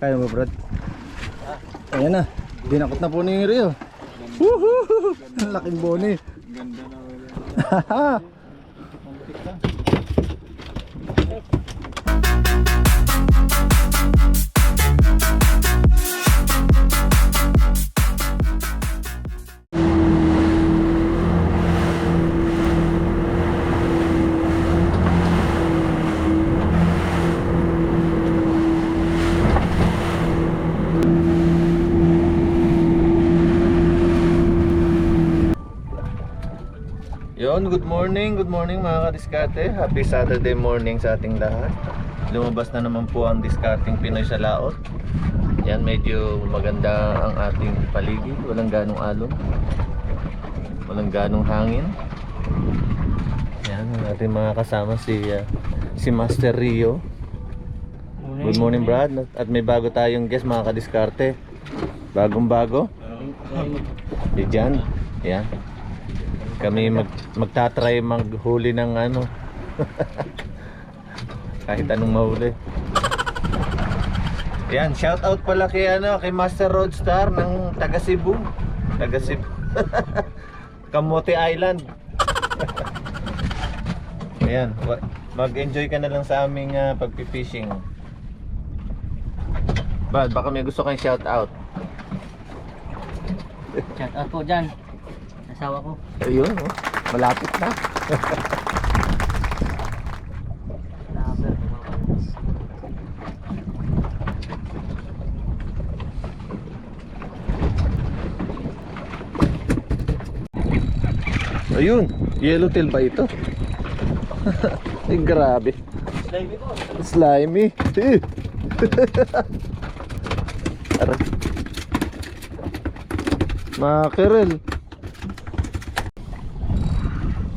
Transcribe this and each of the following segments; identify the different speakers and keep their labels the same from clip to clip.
Speaker 1: Kaya mo, Brad? Ayan na. Dinakot na po ni Rio. Woohoo! Ang laking boni.
Speaker 2: Ganda na wala. Kontik lang.
Speaker 1: Yon, good morning mga kadiskarte. Happy Saturday morning sa ating lahat. Lumabas na naman po ang discarding Pinoy sa laot. Yan, medyo maganda ang ating paligid. Walang ganong alon, walang ganong hangin. Yan, ang ating mga kasama si Master Rio. Good morning, Brad. At may bago tayong guest mga kadiskarte. Bagong bago. Diyan. Yan. Kami magtatry maghuli ng ano. Kahit anong mahuli. Yan, shout out pala kay kay Master Roadstar ng taga Cebu. Taga Cebu. Camote Island. Ayan, mag-enjoy ka na lang sa aming pagpi-fishing. Bad, baka may gusto kang shout out.
Speaker 3: Shout out po dyan. Asawa ko.
Speaker 1: Ayun, oh. Malapit na. Ayun, yellowtail ba ito? Ay, grabe.
Speaker 3: Slimy po.
Speaker 1: Slimy. Aray. Mackerel.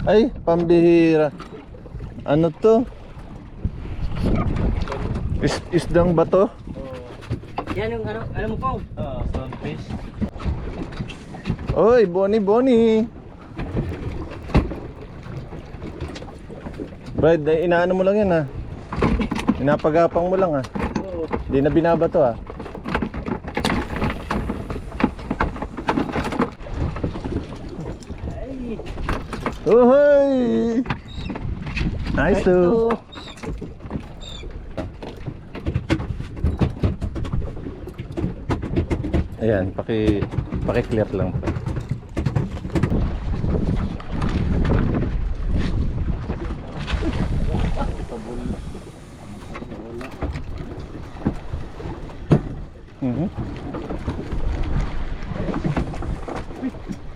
Speaker 1: Ay, pambihira. Ano to? Isdang ba to?
Speaker 3: Yan yung ano, alam mo po?
Speaker 2: Stonefish.
Speaker 1: Oy, boni. Brad, inaano mo lang yan ha. Inapagapang mo lang ha. Di na binabato ha. Uhoy! Nice to. Ayan, paki-clear lang.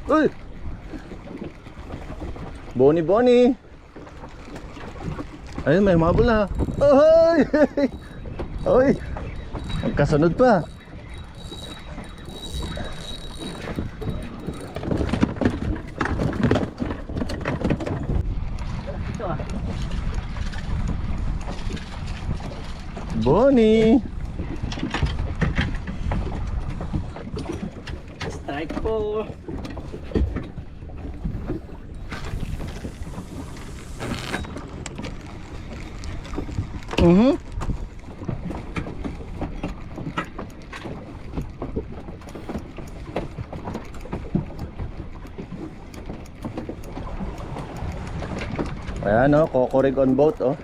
Speaker 1: Uy! Boni. Ayun, may mabul na. Oy! Oy! Magkasunod pa.
Speaker 3: Ito ah.
Speaker 1: Boni.
Speaker 3: Strike po.
Speaker 1: Ayan o, kokorig on boat o.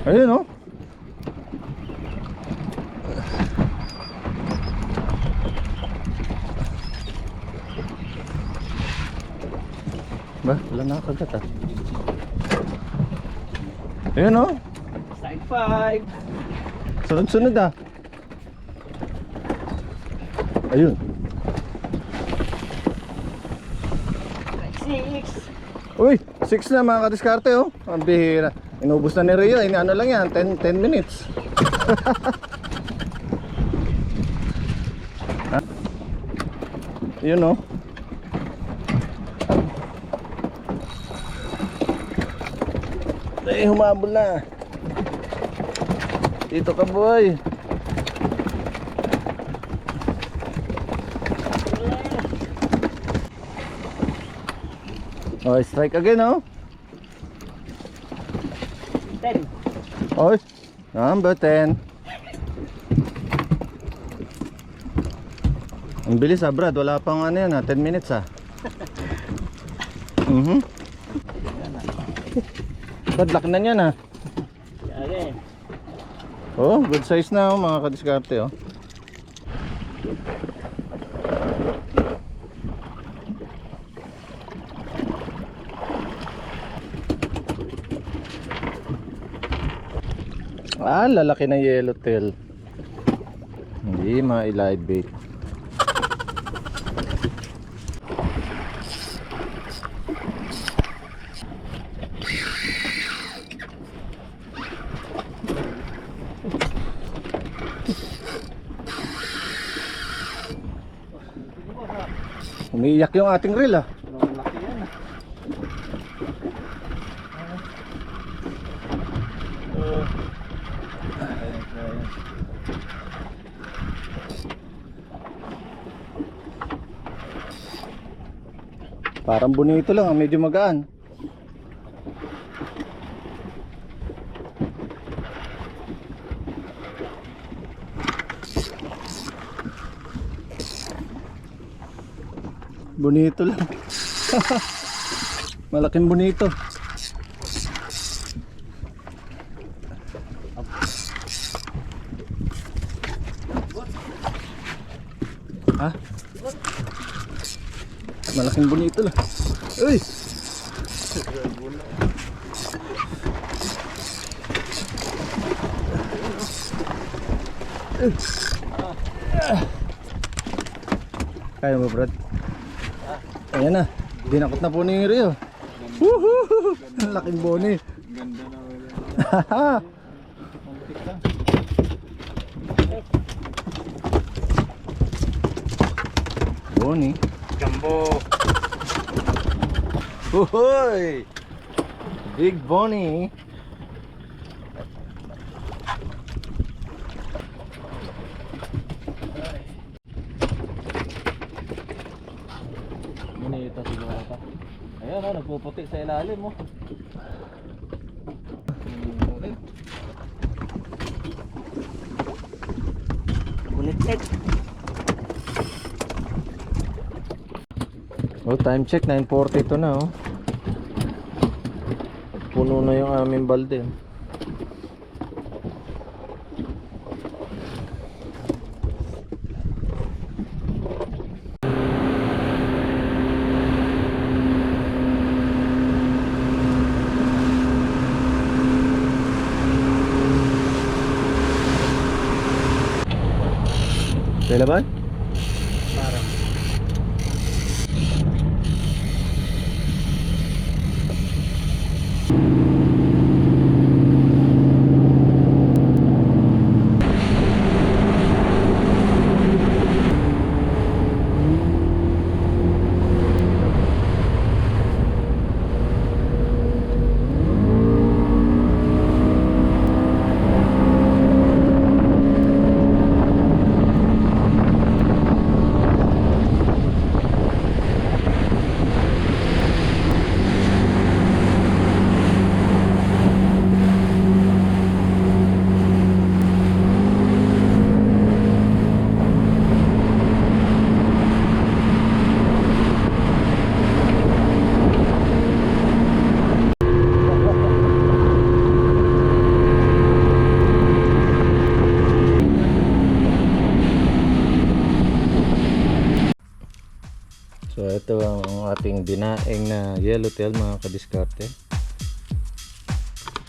Speaker 1: Ayun o. Ba, wala nakakagat ah. Ayun o.
Speaker 3: Strike 5.
Speaker 1: Sunod-sunod ah. Ayun.
Speaker 3: Strike 6.
Speaker 1: Uy, 6 na mga kadiskarte oh. Ang bihira. Inubos na ni Rio. Ano lang yan, 10 minutes. Yun oh. Ay, humabol na. Dito ka boy. Oh, strike again, oh.
Speaker 3: 10.
Speaker 1: Oy, number 10. Ang bilis ah, Brad. Wala pang ano yan ah, 10 minutes ah. Brad, laki na yan ah.
Speaker 3: Okay.
Speaker 1: Oh, good size na oh, mga kadiskarte oh. Ah, lalaki ng yellowtail. Hindi ma-live bait. Umiiyak yung ating reel ah.
Speaker 2: Malaki yan ah.
Speaker 1: Parang bonito lang, medyo magaan. Bonito lang. Malaking bonito. Ha? Malaking bonito lang. Uy! Kaya mo, Brad? Ayan na. Dinakot na po ni Rio. Woohoo! Ang laking boni.
Speaker 2: Ganda na wala. Muntik lang.
Speaker 1: Boni.
Speaker 2: Jumbo.
Speaker 1: Uhoy! Big boni.
Speaker 2: Bonito siguro ito. Ayan oh, nagpuputi sa ilalim mo.
Speaker 3: Connected.
Speaker 1: Oh, time check 9:42 na oh. Puno na yung aming balde. Kailan?
Speaker 2: Parang.
Speaker 1: So ito ang ating dinaing na yellowtail mga kadiskarte.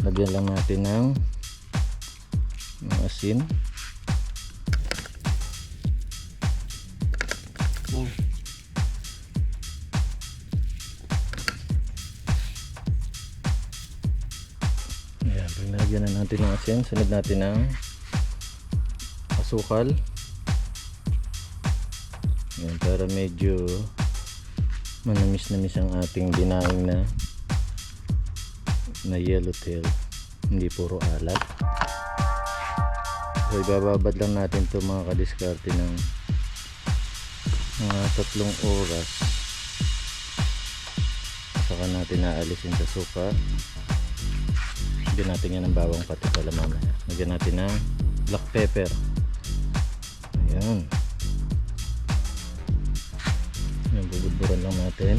Speaker 1: Lagyan lang natin ng asin. Ayan, lagyan na natin ng asin. Sunod natin ng asukal. Ayan, para medyo manamis-namis ang ating dinaing na yellowtail, hindi puro alat. So ibababad lang natin to mga kadiskarte ng mga 3 oras Saka natin naalisin sa suka. Lagyan natin yan ng bawang pati pala mamaya. Lagyan natin ng black pepper. Ayan. Ayan, bubudburan lang natin.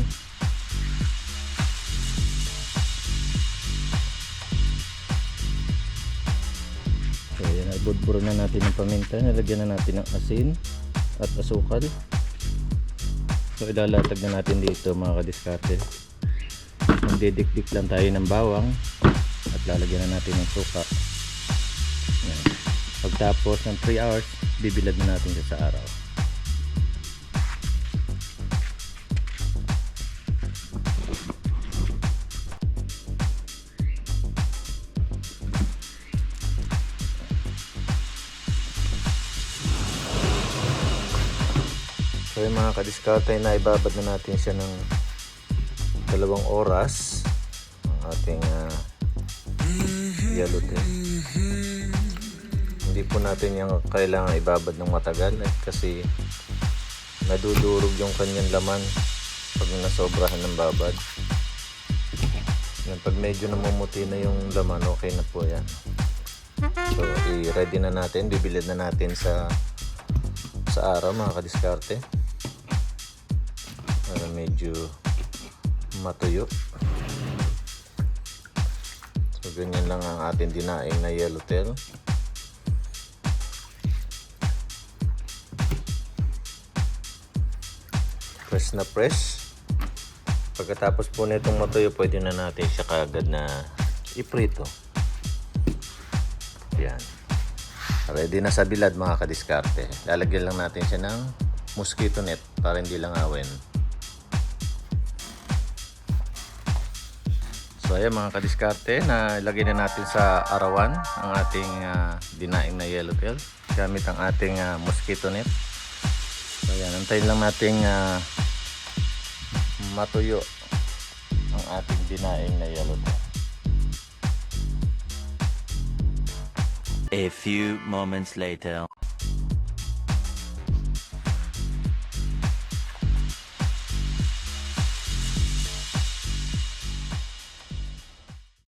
Speaker 1: So ayan, bubudburan na natin ng paminta. Nalagyan na natin ng asin at asukal. So ilalatag na natin dito mga kadiskarte. Magdidikdik lang tayo ng bawang at lalagyan na natin ng suka. Ayan. Pagtapos ng 3 hours, bibilad na natin siya sa araw. So yung mga kadiskarte, na ibabad na natin siya ng 2 oras ang ating yellowtail. Hindi po natin yung kailangan ibabad ng matagal kasi nadudurog yung kanyang laman pag nasobrahan ng babad. Yan, pag medyo namumuti na yung laman, okay na po yan. So i-ready na natin, bibilad na natin sa araw mga kadiskarte para medyo matuyo. So ganyan lang ang ating dinaing na yellowtail. Fresh na fresh. Pagkatapos po nitong matuyo, pwede na natin siya kaagad na iprito. Yan. Ready na sa bilad mga kadiskarte. Lalagyan lang natin siya ng mosquito net para hindi lang awin. So ayan mga kadiskarte, na ilagay na natin sa arawan ang ating dinaing na yellowtail gamit ang ating mosquito net. So ayan, antayin lang natin matuyo ang ating dinaing na yellowtail.
Speaker 4: A few moments later.